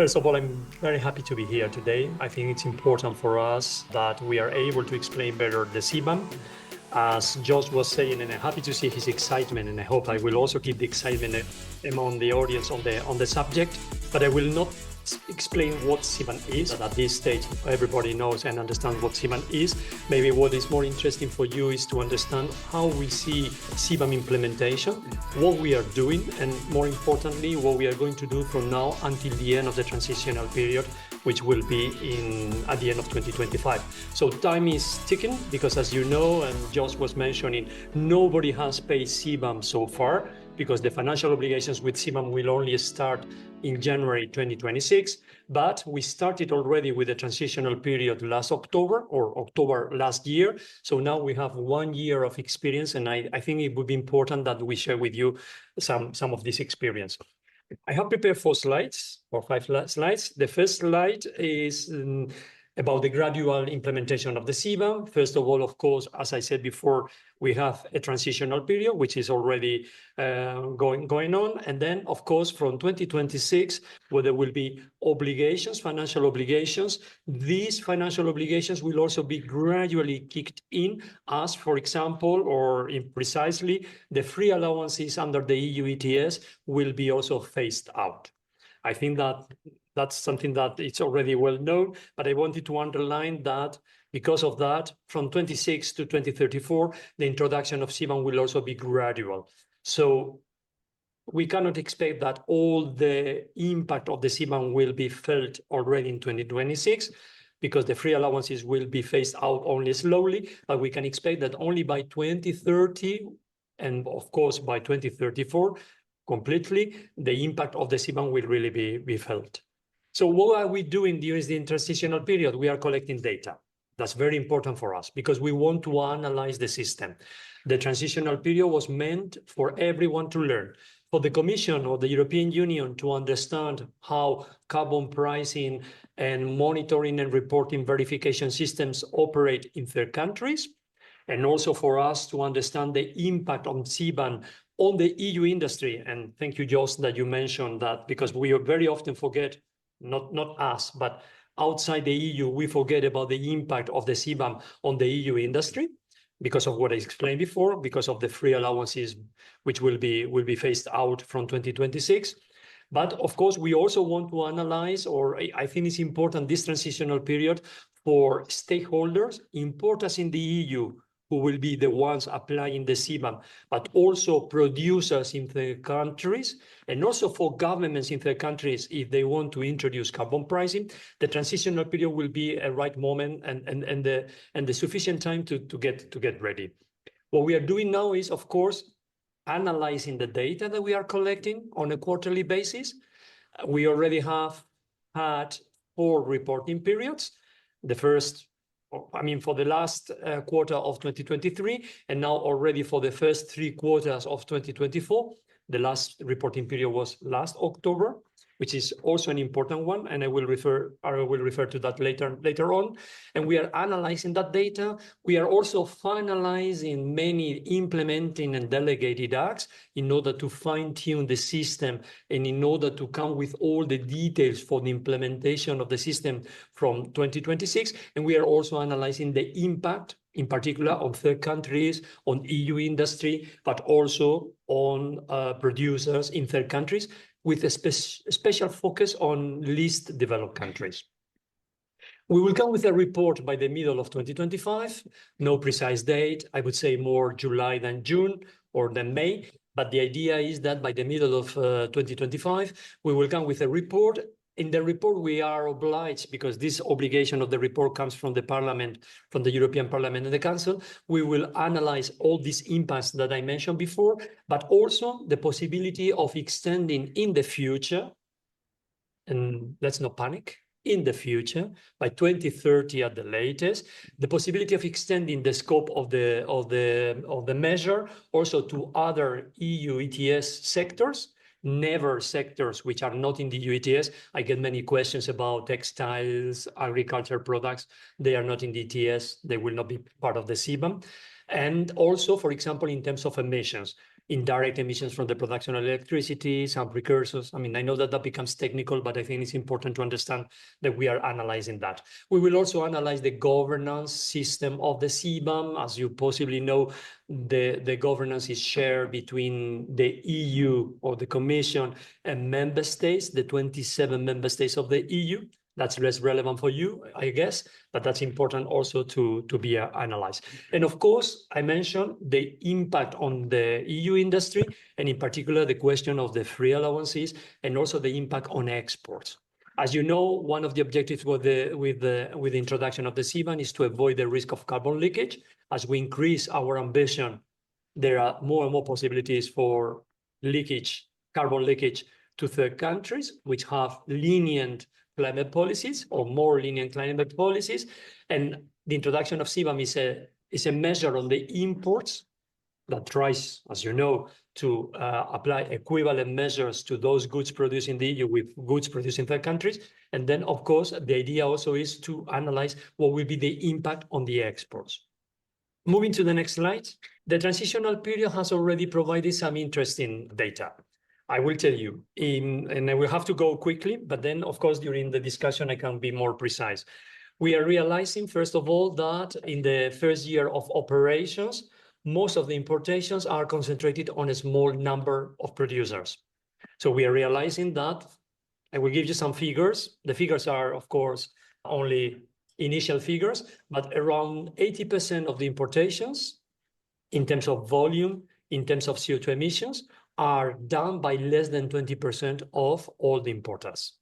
First of all, I'm very happy to be here today. I think it's important for us that we are able to explain better the CBAM. As Josh was saying, and I'm happy to see his excitement, and I hope I will also keep the excitement among the audience on the subject, but I will not explain what CBAM is. At this stage, everybody knows and understands what CBAM is. Maybe what is more interesting for you is to understand how we see CBAM implementation, what we are doing, and more importantly, what we are going to do from now until the end of the transitional period, which will be at the end of 2025. So time is ticking because, as you know, and Josh was mentioning, nobody has paid CBAM so far because the financial obligations with CBAM will only start in January 2026. But we started already with the transitional period last October or October last year. So now we have 1 year of experience, and I think it would be important that we share with you some of this experience. I have prepared 4 slides or 5 slides. The first slide is about the gradual implementation of the CBAM. First of all, of course, as I said before, we have a transitional period, which is already going on. And then, of course, from 2026, where there will be obligations, financial obligations, these financial obligations will also be gradually kicked in as, for example, or precisely, the free allowances under the EU ETS will be also phased out. I think that's something that it's already well known, but I wanted to underline that because of that, from 26 to 2034, the introduction of CBAM will also be gradual. So we cannot expect that all the impact of the CBAM will be felt already in 2026, because the free allowances will be phased out only slowly, but we can expect that only by 2030, and of course by 2034, completely, the impact of the CBAM will really be felt. So what are we doing during the transitional period? We are collecting data. That's very important for us because we want to analyze the system. The transitional period was meant for everyone to learn, for the Commission or the European Union to understand how carbon pricing and monitoring and reporting verification systems operate in third countries, and also for us to understand the impact on CBAM on the EU industry. And thank you, Josh, that you mentioned that, because we very often forget, not us, but outside the EU, we forget about the impact of the CBAM on the EU industry because of what I explained before, because of the free allowances, which will be phased out from 2026. But of course, we also want to analyze, or I think it's important, this transitional period for stakeholders, importers in the EU, who will be the ones applying the CBAM, but also producers in the countries, and also for governments in the countries if they want to introduce carbon pricing. The transitional period will be a right moment and the sufficient time to get ready. What we are doing now is, of course, analyzing the data that we are collecting on a quarterly basis. We already have had 4 reporting periods. The first, for the last quarter of 2023, and now already for the first 3 quarters of 2024. The last reporting period was last October, which is also an important one, and I will refer to that later on. And we are analyzing that data. We are also finalizing many implementing and delegated acts in order to fine-tune the system and in order to come with all the details for the implementation of the system from 2026. And we are also analyzing the impact, in particular on third countries, on EU industry, but also on producers in third countries, with a special focus on least developed countries. We will come with a report by the middle of 2025, no precise date. I would say more July than June or than May, but the idea is that by the middle of 2025, we will come with a report. In the report, we are obliged, because this obligation of the report comes from the Parliament, from the European Parliament and the Council, we will analyze all these impacts that I mentioned before, but also the possibility of extending in the future, and let's not panic, in the future, by 2030 at the latest, the possibility of extending the scope of the measure also to other EU ETS sectors, never sectors which are not in the EU ETS. I get many questions about textiles, agriculture products. They are not in the ETS. They will not be part of the CBAM. And also, for example, in terms of emissions, indirect emissions from the production of electricity, some precursors. I mean, I know that that becomes technical, but I think it's important to understand that we are analyzing that. We will also analyze the governance system of the CBAM. As you possibly know, the governance is shared between the EU or the Commission and member states, the 27 member states of the EU. That's less relevant for you, I guess, but that's important also to be analyzed. And of course, I mentioned the impact on the EU industry, and in particular, the question of the free allowances and also the impact on exports. As you know, one of the objectives with the introduction of the CBAM is to avoid the risk of carbon leakage. As we increase our ambition, there are more and more possibilities for leakage, carbon leakage to third countries, which have lenient climate policies or more lenient climate policies. And the introduction of CBAM is a measure on the imports that tries, as you know, to apply equivalent measures to those goods produced in the EU with goods produced in third countries. And then, of course, the idea also is to analyze what will be the impact on the exports. Moving to the next slide, the transitional period has already provided some interesting data. I will tell you, and I will have to go quickly, but then, of course, during the discussion, I can be more precise. We are realizing, first of all, that in the first year of operations, most of the importations are concentrated on a small number of producers. So we are realizing that, I will give you some figures. The figures are, of course, only initial figures, but around 80% of the importations in terms of volume, in terms of CO2 emissions, are done by less than 20% of all the importers.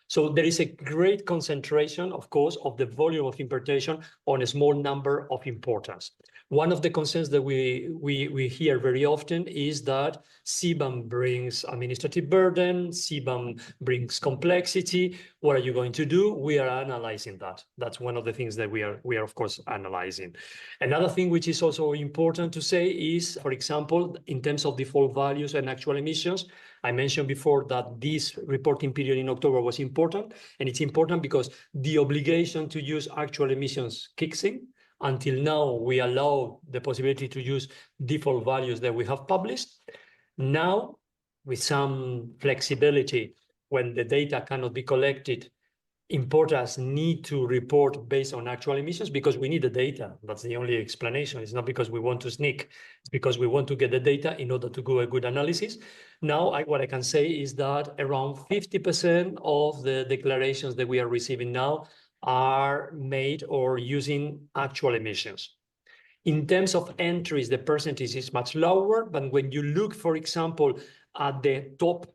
So there is a great concentration, of course, of the volume of importation on a small number of importers. One of the concerns that we hear very often is that CBAM brings administrative burden, CBAM brings complexity. What are you going to do? We are analyzing that. That's one of the things that we are of course, analyzing. Another thing which is also important to say is, for example, in terms of default values and actual emissions, I mentioned before that this reporting period in October was important, and it's important because the obligation to use actual emissions kicks in. Until now, we allow the possibility to use default values that we have published. Now, with some flexibility, when the data cannot be collected, importers need to report based on actual emissions because we need the data. That's the only explanation. It's not because we want to sneak. It's because we want to get the data in order to do a good analysis. Now, what I can say is that around 50% of the declarations that we are receiving now are made or using actual emissions. In terms of entries, the percentage is much lower, but when you look, for example, at the top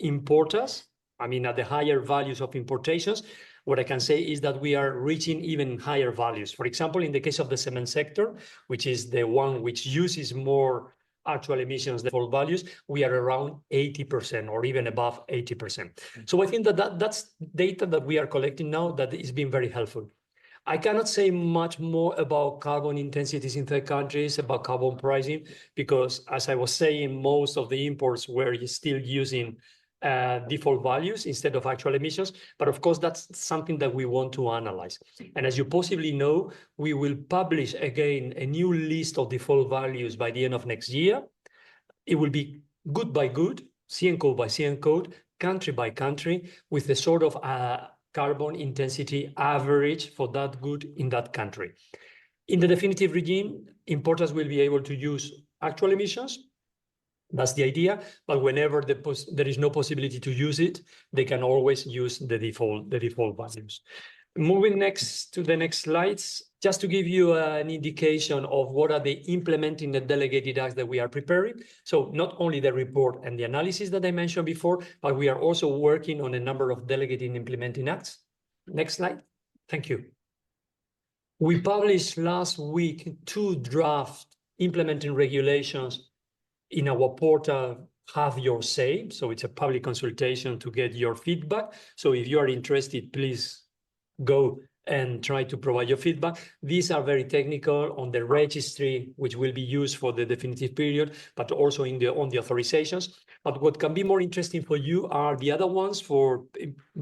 importers, I mean, at the higher values of importations, what I can say is that we are reaching even higher values. For example, in the case of the cement sector, which is the one which uses more actual emissions default values, we are around 80% or even above 80%. So I think that that's data that we are collecting now that is being very helpful. I cannot say much more about carbon intensities in third countries, about carbon pricing, because as I was saying, most of the imports were still using default values instead of actual emissions. But of course, that's something that we want to analyze. And as you possibly know, we will publish again a new list of default values by the end of next year. It will be good by good, CN code by CN code, country by country, with a sort of carbon intensity average for that good in that country. In the definitive regime, importers will be able to use actual emissions. That's the idea, but whenever there is no possibility to use it, they can always use the default values. Moving next to the next slides, just to give you an indication of what are the implementing the delegated acts that we are preparing. So not only the report and the analysis that I mentioned before, but we are also working on a number of delegated and implementing acts. Next slide. Thank you. We published last week 2 draft implementing regulations in our portal, Have Your Say. So it's a public consultation to get your feedback. So if you are interested, please go and try to provide your feedback. These are very technical on the registry, which will be used for the definitive period, but also on the authorizations. But what can be more interesting for you are the other ones for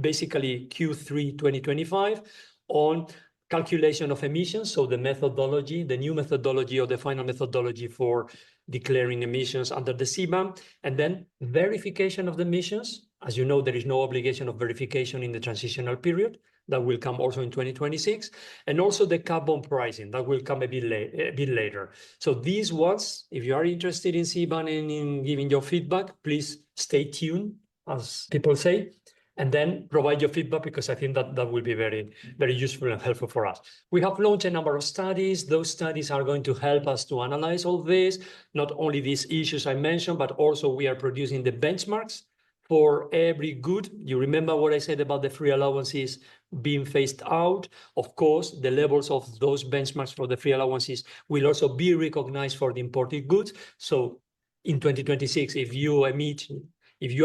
basically Q3 2025 on calculation of emissions. So the methodology, the new methodology or the final methodology for declaring emissions under the CBAM, and then verification of the emissions. As you know, there is no obligation of verification in the transitional period. That will come also in 2026, and also the carbon pricing that will come a bit later. So these ones, if you are interested in CBAM and in giving your feedback, please stay tuned, as people say, and then provide your feedback, because I think that will be very, very useful and helpful for us. We have launched a number of studies. Those studies are going to help us to analyze all this, not only these issues I mentioned, but also we are producing the benchmarks for every good. You remember what I said about the free allowances being phased out. Of course, the levels of those benchmarks for the free allowances will also be recognized for the imported goods. So in 2026, if you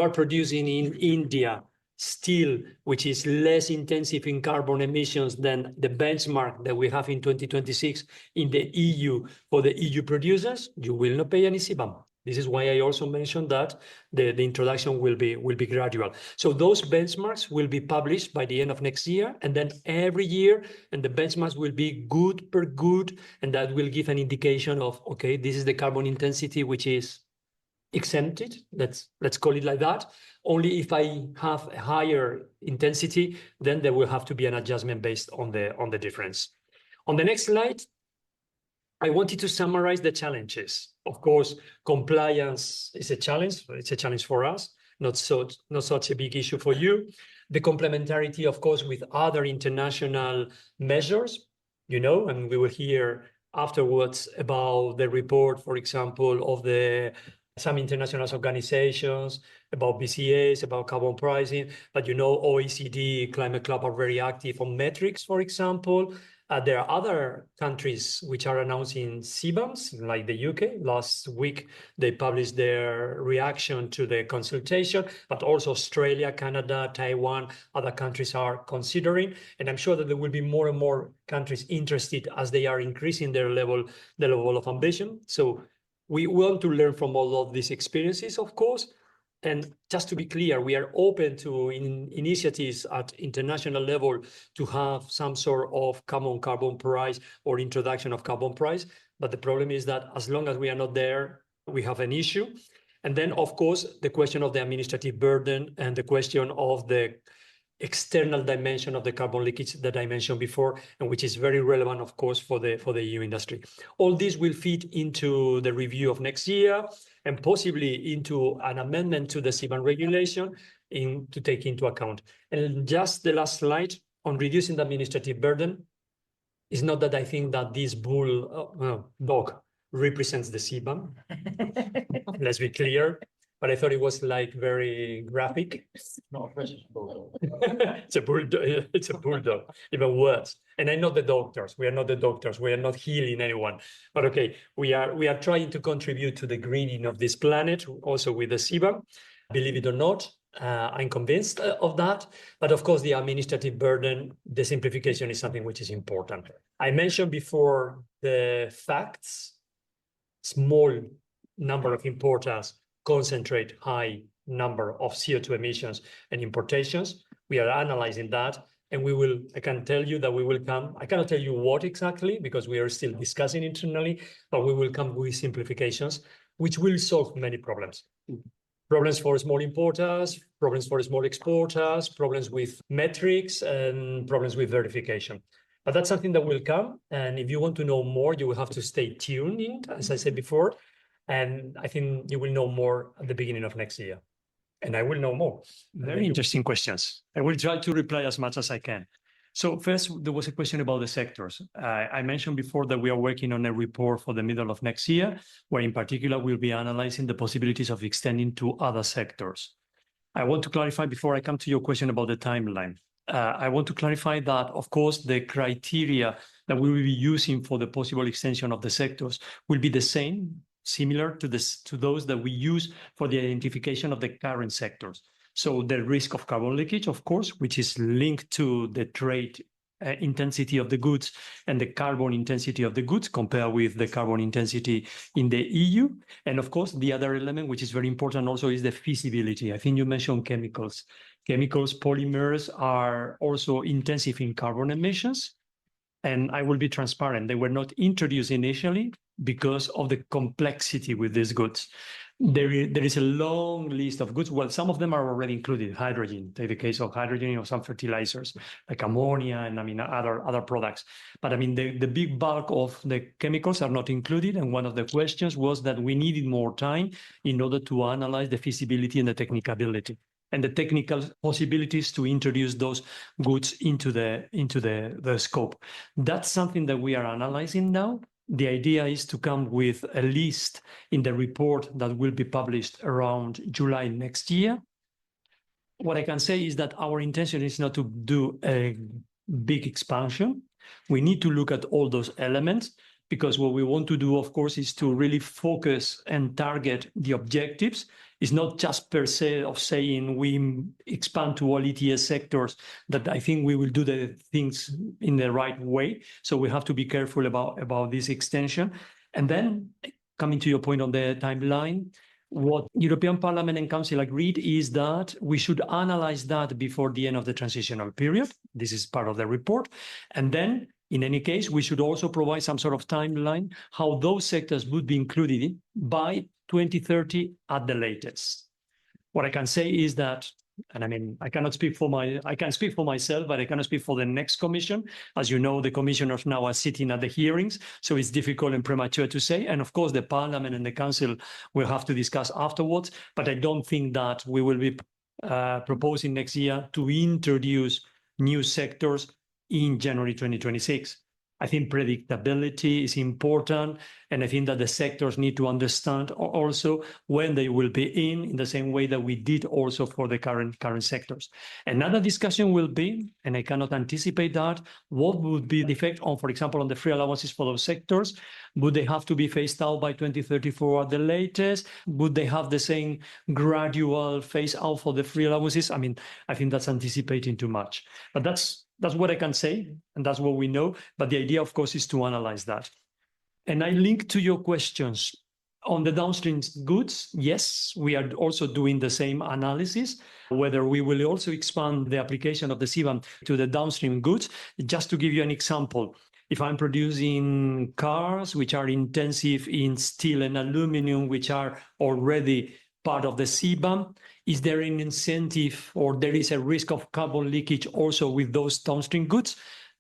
are producing in India steel, which is less intensive in carbon emissions than the benchmark that we have in 2026 in the EU for the EU producers, you will not pay any CBAM. This is why I also mentioned that the introduction will be gradual. So those benchmarks will be published by the end of next year, and then every year, and the benchmarks will be good per good, and that will give an indication of, okay, this is the carbon intensity which is exempted, let's call it like that. Only if I have a higher intensity, then there will have to be an adjustment based on the difference. On the next slide, I wanted to summarize the challenges. Of course, compliance is a challenge. It's a challenge for us, not such a big issue for you. The complementarity, of course, with other international measures, and we will hear afterwards about the report, for example, of some international organizations about BCAs, about carbon pricing, but OECD, Climate Club are very active on metrics, for example. There are other countries which are announcing CBAMs, like the UK. Last week, they published their reaction to the consultation, but also Australia, Canada, Taiwan, other countries are considering. And I'm sure that there will be more and more countries interested as they are increasing their level of ambition. So we want to learn from all of these experiences, of course. And just to be clear, we are open to initiatives at international level to have some sort of common carbon price or introduction of carbon price. But the problem is that as long as we are not there, we have an issue. And then, of course, the question of the administrative burden and the question of the external dimension of the carbon leakage that I mentioned before, and which is very relevant, of course, for the EU industry. All this will feed into the review of next year and possibly into an amendment to the CBAM regulation to take into account. And just the last slide on reducing the administrative burden is not that I think that this dog represents the CBAM. Let's be clear. But I thought it was very graphic. It's not a precious bulldog. It's a bulldog. It's a bulldog, even worse. And I'm not the doctors. We are not the doctors. We are not healing anyone. But okay, we are trying to contribute to the greening of this planet, also with the CBAM. Believe it or not, I'm convinced of that. But of course, the administrative burden, the simplification is something which is important. I mentioned before the facts. Small number of importers concentrate high number of CO2 emissions and importations. We are analyzing that, and I can tell you that we will come. I cannot tell you what exactly because we are still discussing internally, but we will come with simplifications which will solve many problems. Problems for small importers, problems for small exporters, problems with metrics, and problems with verification. But that's something that will come. And if you want to know more, you will have to stay tuned in, as I said before. And I think you will know more at the beginning of next year. And I will know more. Very interesting questions. I will try to reply as much as I can. So first, there was a question about the sectors. I mentioned before that we are working on a report for the middle of next year, where in particular, we'll be analyzing the possibilities of extending to other sectors. I want to clarify before I come to your question about the timeline. I want to clarify that, of course, the criteria that we will be using for the possible extension of the sectors will be the same, similar to those that we use for the identification of the current sectors. So the risk of carbon leakage, of course, which is linked to the trade intensity of the goods and the carbon intensity of the goods compared with the carbon intensity in the EU. And of course, the other element, which is very important also, is the feasibility. I think you mentioned chemicals. Chemicals, polymers are also intensive in carbon emissions. And I will be transparent. They were not introduced initially because of the complexity with these goods. There is a long list of goods. Well, some of them are already included. Hydrogen, take the case of hydrogen or some fertilizers like ammonia and other products. But the big bulk of the chemicals are not included. And one of the questions was that we needed more time in order to analyze the feasibility and the technicability and the technical possibilities to introduce those goods into the scope. That's something that we are analyzing now. The idea is to come with a list in the report that will be published around July next year. What I can say is that our intention is not to do a big expansion. We need to look at all those elements, because what we want to do, of course, is to really focus and target the objectives. It's not just per se of saying we expand to all ETS sectors, that I think we will do the things in the right way. So we have to be careful about this extension. And then coming to your point on the timeline, what European Parliament and Council agreed is that we should analyze that before the end of the transitional period. This is part of the report. And then, in any case, we should also provide some sort of timeline how those sectors would be included by 2030 at the latest. What I can say is that, and I can speak for myself, but I cannot speak for the next commission. As you know, the commissioners now are sitting at the hearings, so it's difficult and premature to say. And of course, the Parliament and the Council will have to discuss afterwards, but I don't think that we will be proposing next year to introduce new sectors in January 2026. I think predictability is important, and I think that the sectors need to understand also when they will be in the same way that we did also for the current sectors. Another discussion will be, and I cannot anticipate that, what would be the effect on, for example, on the free allowances for those sectors? Would they have to be phased out by 2034 at the latest? Would they have the same gradual phase out for the free allowances? I think that's anticipating too much. But that's what I can say, and that's what we know. But the idea, of course, is to analyze that. And I link to your questions on the downstream goods. Yes, we are also doing the same analysis, whether we will also expand the application of the CBAM to the downstream goods. Just to give you an example, if I'm producing cars which are intensive in steel and aluminum, which are already part of the CBAM, is there an incentive or there is a risk of carbon leakage also with those downstream goods?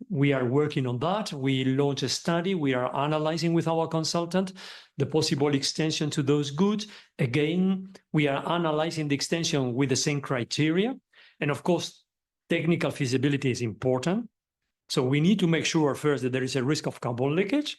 We are working on that. We launched a study. We are analyzing with our consultant the possible extension to those goods. Again, we are analyzing the extension with the same criteria. And of course, technical feasibility is important. So we need to make sure first that there is a risk of carbon leakage.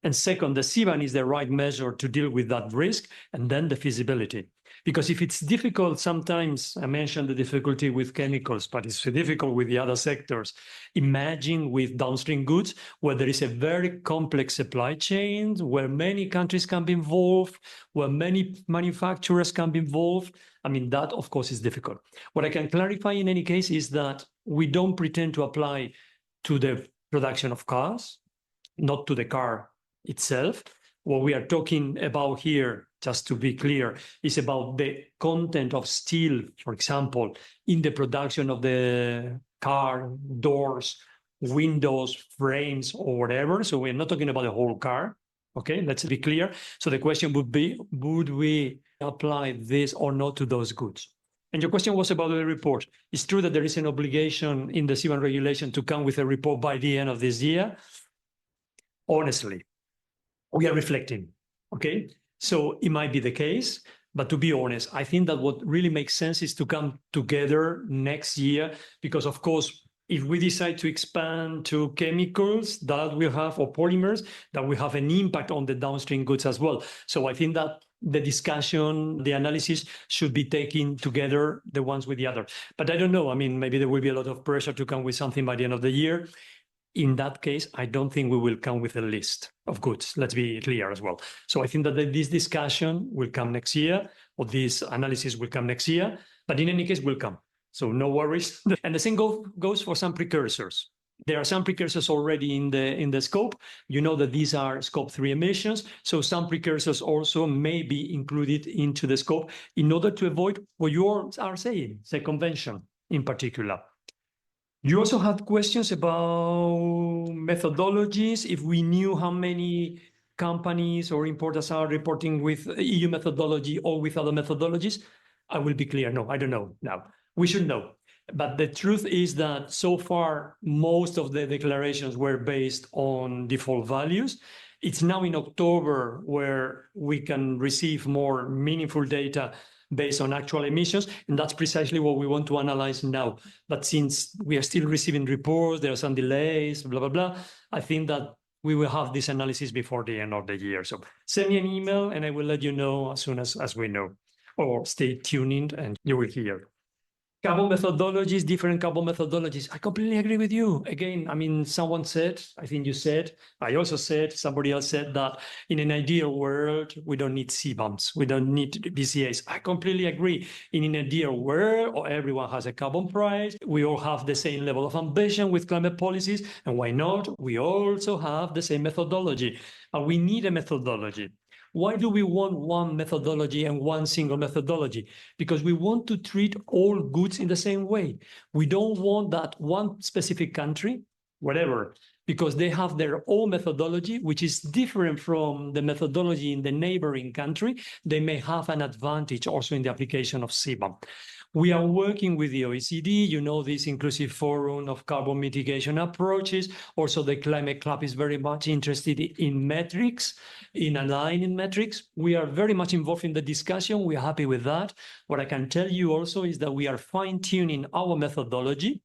And second, the CBAM is the right measure to deal with that risk, and then the feasibility. Because if it's difficult, sometimes I mentioned the difficulty with chemicals, but it's difficult with the other sectors. Imagine with downstream goods, where there is a very complex supply chain, where many countries can be involved, where many manufacturers can be involved. That, of course, is difficult. What I can clarify in any case is that we don't pretend to apply to the production of cars, not to the car itself. What we are talking about here, just to be clear, is about the content of steel, for example, in the production of the car, doors, windows, frames, or whatever. So we're not talking about the whole car. Okay, let's be clear. So the question would be, would we apply this or not to those goods? And your question was about the report. It's true that there is an obligation in the CBAM regulation to come with a report by the end of this year. Honestly, we are reflecting, okay? So it might be the case, but to be honest, I think that what really makes sense is to come together next year, because of course, if we decide to expand to chemicals that will have, or polymers, that will have an impact on the downstream goods as well. So I think that the discussion, the analysis should be taken together, the ones with the other. But I don't know, maybe there will be a lot of pressure to come with something by the end of the year. In that case, I don't think we will come with a list of goods. Let's be clear as well. So I think that this discussion will come next year, or this analysis will come next year, but in any case, will come. So no worries. And the same goes for some precursors. There are some precursors already in the scope. You know that these are scope 3 emissions. So some precursors also may be included into the scope in order to avoid what you are saying, circumvention in particular. You also had questions about methodologies, if we knew how many companies or importers are reporting with EU methodology or with other methodologies? I will be clear. No, I don't know now. We should know. But the truth is that so far, most of the declarations were based on default values. It's now in October where we can receive more meaningful data based on actual emissions, and that's precisely what we want to analyze now. But since we are still receiving reports, there are some delays, blah, blah, blah, I think that we will have this analysis before the end of the year. So send me an email and I will let you know as soon as we know, or stay tuned and you will hear. Carbon methodologies, different carbon methodologies. I completely agree with you. Again, I mean, someone said, I think you said, I also said, somebody else said that in an ideal world, we don't need CBAMs, we don't need BCAs. I completely agree. In an ideal world, or everyone has a carbon price, we all have the same level of ambition with climate policies, and why not? We also have the same methodology, and we need a methodology. Why do we want one methodology and one single methodology? Because we want to treat all goods in the same way. We don't want that one specific country, whatever, because they have their own methodology, which is different from the methodology in the neighboring country. They may have an advantage also in the application of CBAM. We are working with the OECD, you know, this inclusive forum of carbon mitigation approaches. Also, the Climate Club is very much interested in metrics, in aligning metrics. We are very much involved in the discussion. We are happy with that. What I can tell you also is that we are fine-tuning our methodology.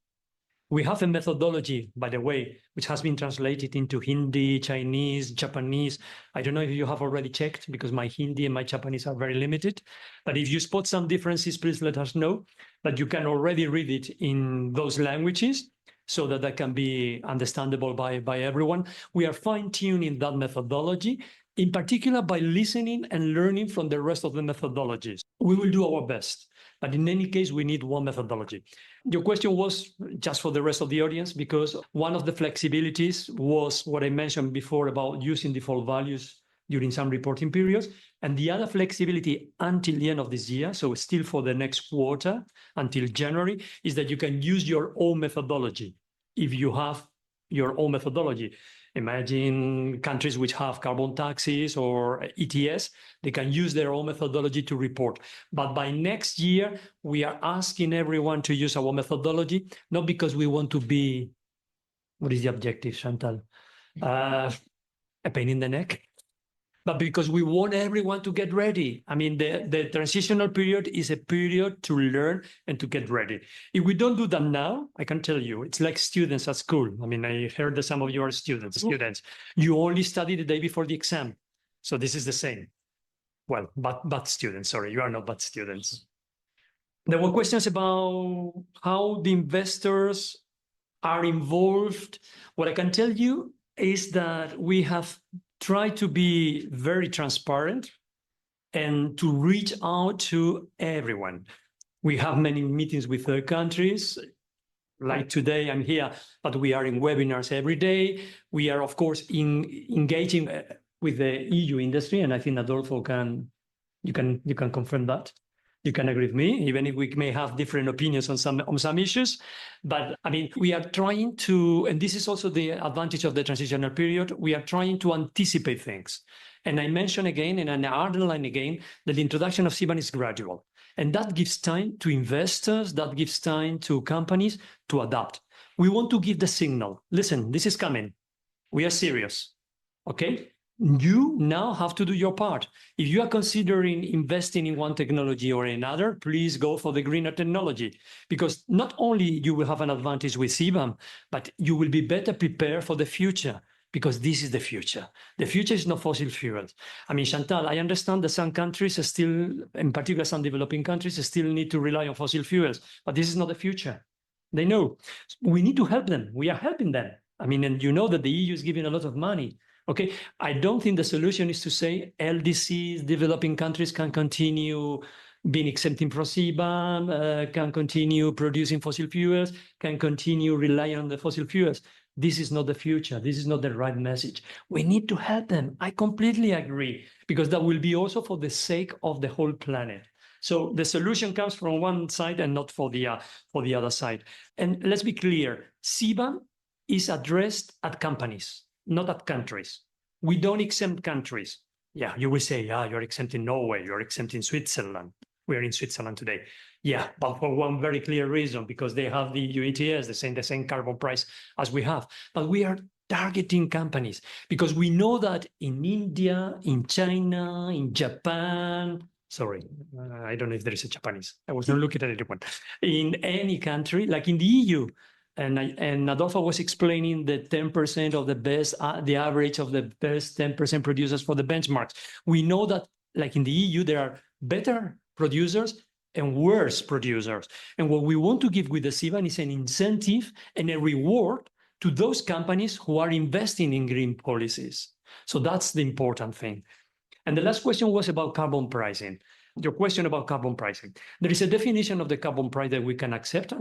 We have a methodology, by the way, which has been translated into Hindi, Chinese, Japanese. I don't know if you have already checked because my Hindi and my Japanese are very limited. But if you spot some differences, please let us know. But you can already read it in those languages so that that can be understandable by everyone. We are fine-tuning that methodology, in particular by listening and learning from the rest of the methodologies. We will do our best. But in any case, we need one methodology. Your question was just for the rest of the audience, because one of the flexibilities was what I mentioned before about using default values during some reporting periods. And the other flexibility until the end of this year, so still for the next quarter, until January, is that you can use your own methodology if you have your own methodology. Imagine countries which have carbon taxes or ETS, they can use their own methodology to report. But by next year, we are asking everyone to use our methodology, not because we want to be, what is the objective, Chantal? A pain in the neck. But because we want everyone to get ready. I mean, the transitional period is a period to learn and to get ready. If we don't do that now, I can tell you, it's like students at school. I mean, I heard that some of you are students. You only study the day before the exam. So this is the same. Well, bad students, sorry, you are not bad students. There were questions about how the investors are involved. What I can tell you is that we have try to be very transparent and to reach out to everyone. We have many meetings with third countries. Like today, I'm here, but we are in webinars every day. We are, of course, engaging with the EU industry, and I think Adolfo you can confirm that. You can agree with me, even if we may have different opinions on some issues. But I mean, we are trying to, and this is also the advantage of the transitional period, we are trying to anticipate things. And I mention again, and I underline again, that the introduction of CBAM is gradual. And that gives time to investors, that gives time to companies to adapt. We want to give the signal. Listen, this is coming. We are serious, okay? You now have to do your part. If you are considering investing in one technology or another, please go for the greener technology, because not only you will have an advantage with CBAM, but you will be better prepared for the future, because this is the future. The future is not fossil fuels. I mean, Chantal, I understand that some countries are still, in particular some developing countries, still need to rely on fossil fuels, but this is not the future. They know. We need to help them. We are helping them. I mean, and you know that the EU is giving a lot of money. Okay, I don't think the solution is to say LDCs, developing countries can continue being exempting from CBAM, can continue producing fossil fuels, can continue relying on the fossil fuels. This is not the future. This is not the right message. We need to help them. I completely agree, because that will be also for the sake of the whole planet. So the solution comes from one side and not for the other side. And let's be clear, CBAM is addressed at companies, not at countries. We don't exempt countries. Yeah, you will say, yeah, you're exempting Norway, you're exempting Switzerland. We are in Switzerland today. Yeah, but for one very clear reason, because they have the EU ETS, the same carbon price as we have. But we are targeting companies because we know that in India, in China, in Japan, sorry, I don't know if there is a Japanese. I was not looking at anyone. In any country, like in the EU, and Adolfo was explaining the 10% of the best, the average of the best 10% producers for the benchmarks. We know that, like in the EU, there are better producers and worse producers. And what we want to give with the CBAM is an incentive and a reward to those companies who are investing in green policies. So that's the important thing. And the last question was about carbon pricing. Your question about carbon pricing. There is a definition of the carbon price that we can accept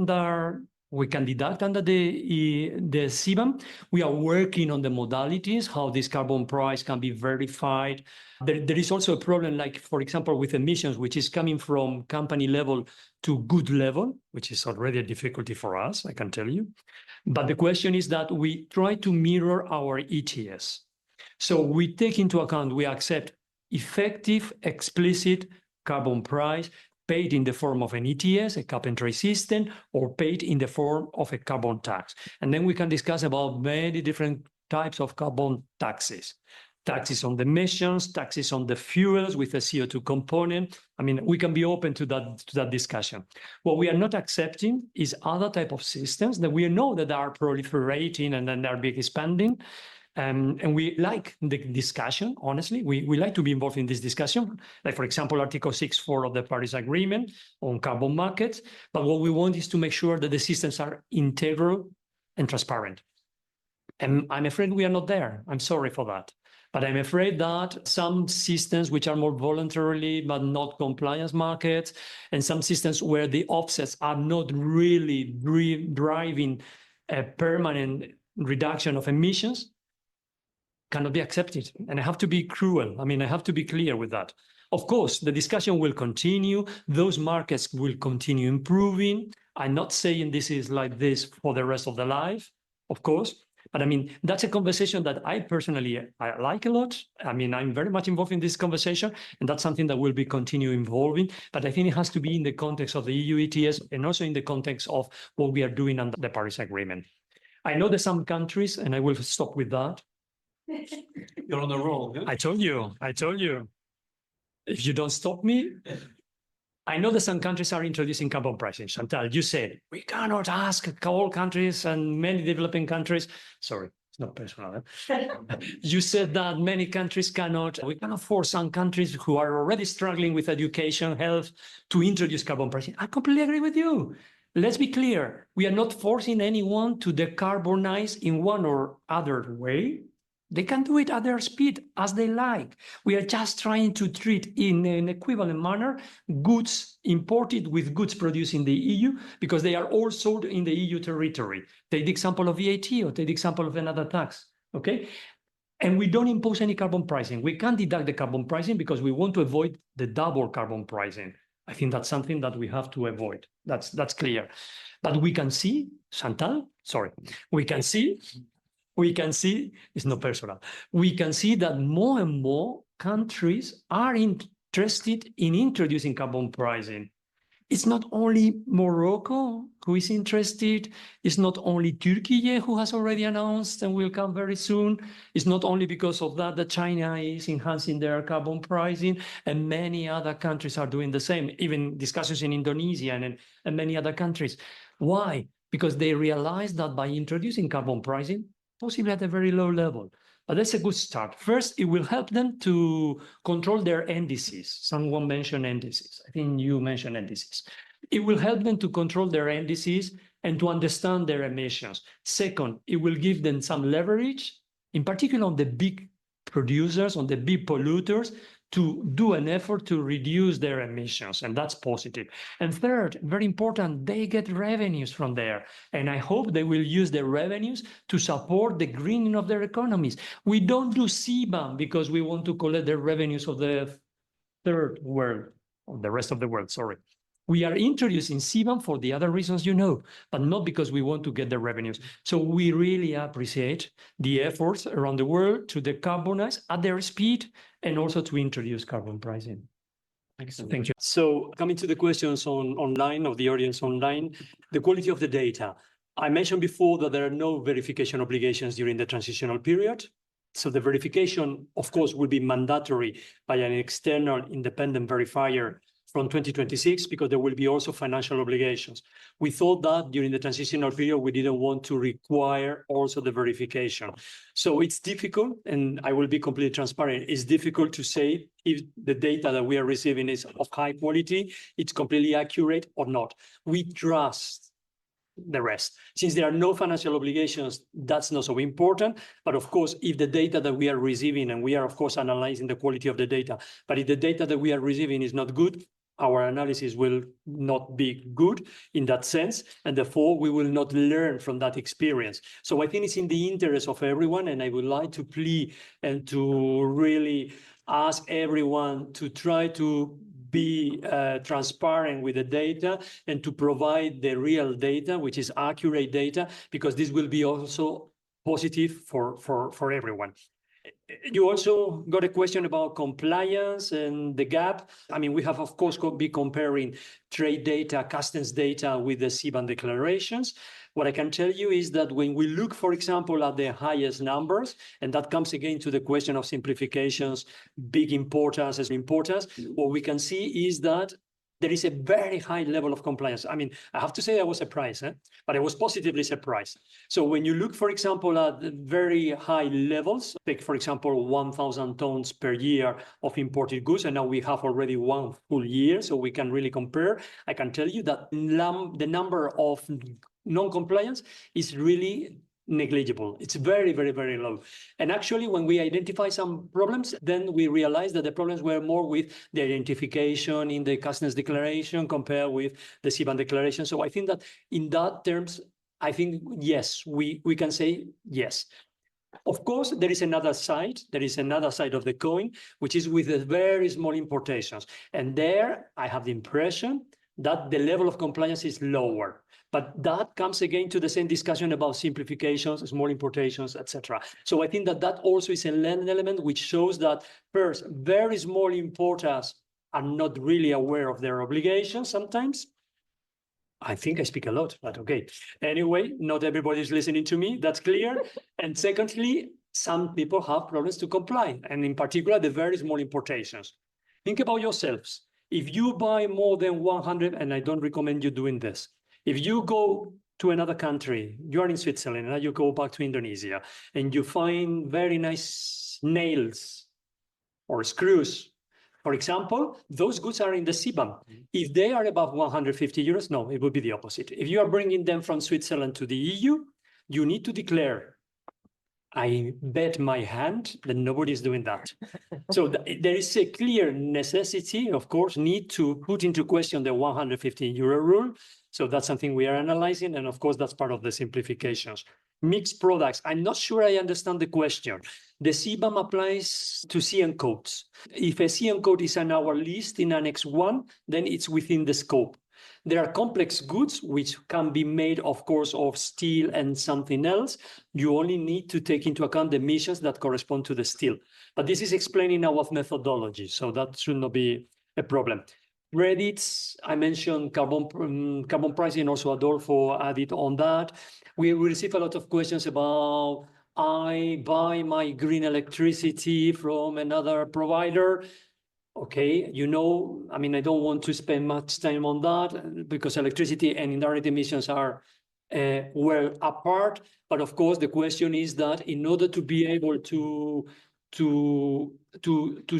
we can deduct under the CBAM. We are working on the modalities, how this carbon price can be verified. There is also a problem, like, for example, with emissions, which is coming from company level to good level, which is already a difficulty for us, I can tell you. But the question is that we try to mirror our ETS. So we take into account, we accept effective, explicit carbon price paid in the form of an ETS, a cap and trade system, or paid in the form of a carbon tax. And then we can discuss about many different types of carbon taxes. Taxes on the emissions, taxes on the fuels with a CO2 component. I mean, we can be open to that discussion. What we are not accepting is other type of systems that we know that are proliferating and then they're big expanding. And we like the discussion, honestly. We like to be involved in this discussion. Like, for example, Article 6.4 of the Paris Agreement on carbon markets. But what we want is to make sure that the systems are integral and transparent. And I'm afraid we are not there. I'm sorry for that. But I'm afraid that some systems which are more voluntarily but not compliance markets, and some systems where the offsets are not really driving a permanent reduction of emissions, cannot be accepted. And I have to be cruel. I mean, I have to be clear with that. Of course, the discussion will continue. Those markets will continue improving. I'm not saying this is like this for the rest of the life, of course. But I mean, that's a conversation that I personally I like a lot. I mean, I'm very much involved in this conversation, and that's something that will be continue evolving. But I think it has to be in the context of the EU ETS and also in the context of what we are doing under the Paris Agreement. I know that some countries, and I will stop with that. You're on the roll. Yeah? I told you. If you don't stop me, I know that some countries are introducing carbon pricing. Chantal, you said, we cannot ask all countries and many developing countries. Sorry, it's not personal. You said that many countries we cannot force some countries who are already struggling with education, health, to introduce carbon pricing. I completely agree with you. Let's be clear. We are not forcing anyone to decarbonize in one or other way. They can do it at their speed as they like. We are just trying to treat in an equivalent manner goods imported with goods produced in the EU because they are all sold in the EU territory. Take the example of VAT or take the example of another tax, okay? And we don't impose any carbon pricing. We can't deduct the carbon pricing because we want to avoid the double carbon pricing. I think that's something that we have to avoid. That's clear. But we can see, Chantal, sorry, we can see, it's not personal, we can see that more and more countries are interested in introducing carbon pricing. It's not only Morocco who is interested. It's not only Turkey who has already announced and will come very soon. It's not only because of that China is enhancing their carbon pricing, and many other countries are doing the same, even discussions in Indonesia and many other countries. Why? Because they realize that by introducing carbon pricing, possibly at a very low level, but that's a good start. First, it will help them to control their indices. Someone mentioned indices. I think you mentioned indices. It will help them to control their indices and to understand their emissions. Second, it will give them some leverage, in particular on the big producers, on the big polluters, to do an effort to reduce their emissions, and that's positive. And third, very important, they get revenues from there, and I hope they will use their revenues to support the greening of their economies. We don't do CBAM because we want to collect the revenues of the third world, or the rest of the world, sorry. We are introducing CBAM for the other reasons you know, but not because we want to get the revenues. So we really appreciate the efforts around the world to decarbonize at their speed and also to introduce carbon pricing. Excellent. Thank you. So coming to the questions online, of the audience online, the quality of the data. I mentioned before that there are no verification obligations during the transitional period. So the verification, of course, will be mandatory by an external independent verifier from 2026, because there will be also financial obligations. We thought that during the transitional period, we didn't want to require also the verification. So it's difficult, and I will be completely transparent, it's difficult to say if the data that we are receiving is of high quality, it's completely accurate or not. We trust the rest. Since there are no financial obligations, that's not so important. But of course, if the data that we are receiving, and we are of course analyzing the quality of the data, but if the data that we are receiving is not good, our analysis will not be good in that sense, and therefore we will not learn from that experience. So I think it's in the interest of everyone, and I would like to plead and to really ask everyone to try to be transparent with the data and to provide the real data, which is accurate data, because this will be also positive for everyone. You also got a question about compliance and the gap. I mean, we have, of course, be comparing trade data, customs data with the CBAM declarations. What I can tell you is that when we look, for example, at the highest numbers, and that comes again to the question of simplifications, big importers as importers, what we can see is that there is a very high level of compliance. I mean, I have to say I was surprised, but I was positively surprised. So when you look, for example, at very high levels, take, for example, 1,000 tons per year of imported goods, and now we have already one full year, so we can really compare. I can tell you that the number of non-compliance is really negligible. It's very, very, very low. And actually, when we identify some problems, then we realize that the problems were more with the identification in the customs declaration compared with the CBAM declaration. So I think that in that terms, I think, yes, we can say yes. Of course, there is another side. There is another side of the coin, which is with the very small importations. And there, I have the impression that the level of compliance is lower. But that comes again to the same discussion about simplifications, small importations, etc. So I think that that also is an element which shows that first, very small importers are not really aware of their obligations sometimes. I think I speak a lot, but okay. Anyway, not everybody is listening to me, that's clear. And secondly, some people have problems to comply, and in particular, the very small importations. Think about yourselves. If you buy more than 100, and I don't recommend you doing this, if you go to another country, you are in Switzerland, and you go back to Indonesia, and you find very nice nails or screws, for example, those goods are in the CBAM. If they are above 150 euros, no, it would be the opposite. If you are bringing them from Switzerland to the EU, you need to declare. I bet my hand that nobody is doing that. So there is a clear necessity, of course, need to put into question the 150 euro rule. So that's something we are analyzing. And of course, that's part of the simplifications. Mixed products. I'm not sure I understand the question. The CBAM applies to CN codes. If a CN code is on our list in Annex 1, then it's within the scope. There are complex goods which can be made, of course, of steel and something else. You only need to take into account the emissions that correspond to the steel. But this is explaining our methodology, so that should not be a problem. Credits, I mentioned carbon pricing, also Adolfo added on that. We receive a lot of questions about, I buy my green electricity from another provider. Okay, you know, I mean, I don't want to spend much time on that because electricity and indirect emissions are well apart. But of course, the question is that in order to be able to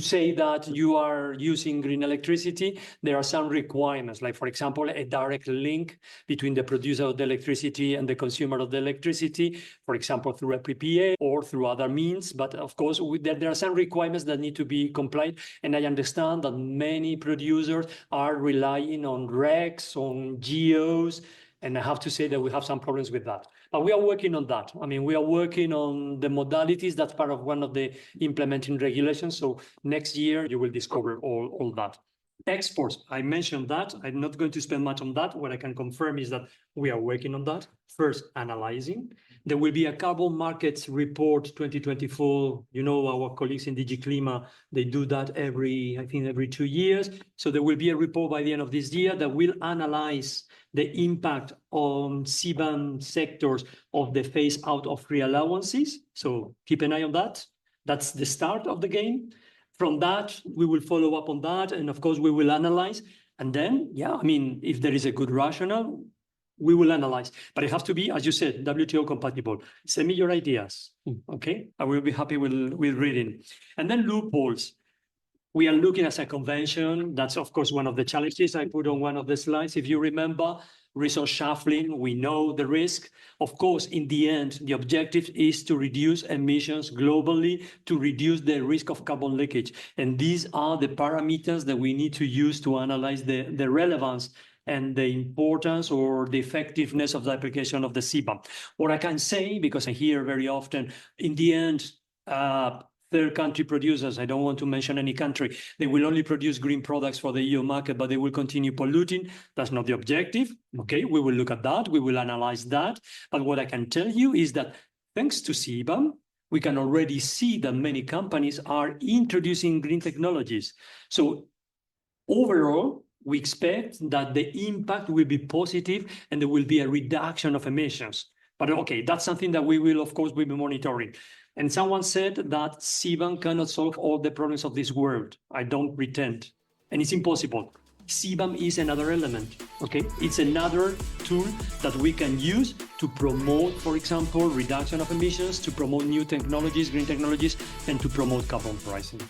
say that you are using green electricity, there are some requirements, like, for example, a direct link between the producer of the electricity and the consumer of the electricity, for example, through a PPA or through other means. But of course, there are some requirements that need to be complied. And I understand that many producers are relying on RECs, on GEOs, and I have to say that we have some problems with that. But we are working on that. I mean, we are working on the modalities. That's part of one of the implementing regulations. So next year, you will discover all that. Exports, I mentioned that. I'm not going to spend much on that. What I can confirm is that we are working on that. First, analyzing. There will be a carbon markets report 2024. You know, our colleagues in DG Clima, they do that I think every 2 years. So there will be a report by the end of this year that will analyze the impact on CBAM sectors of the phase out of free allowances. So keep an eye on that. That's the start of the game. From that, we will follow up on that. And of course, we will analyze. And then, yeah, I mean, if there is a good rationale, we will analyze. But it has to be, as you said, WTO compatible. Send me your ideas, okay? I will be happy with reading. And then loopholes. We are looking at a convention. That's, of course, one of the challenges I put on one of the slides. If you remember, resource shuffling, we know the risk. Of course, in the end, the objective is to reduce emissions globally, to reduce the risk of carbon leakage. And these are the parameters that we need to use to analyze the relevance and the importance or the effectiveness of the application of the CBAM. What I can say, because I hear very often, in the end, third country producers, I don't want to mention any country, they will only produce green products for the EU market, but they will continue polluting. That's not the objective. Okay, we will look at that. We will analyze that. But what I can tell you is that thanks to CBAM, we can already see that many companies are introducing green technologies. So overall, we expect that the impact will be positive and there will be a reduction of emissions. But okay, that's something that we will, of course, be monitoring. And someone said that CBAM cannot solve all the problems of this world. I don't pretend. And it's impossible. CBAM is another element, okay? It's another tool that we can use to promote, for example, reduction of emissions, to promote new technologies, green technologies, and to promote carbon pricing.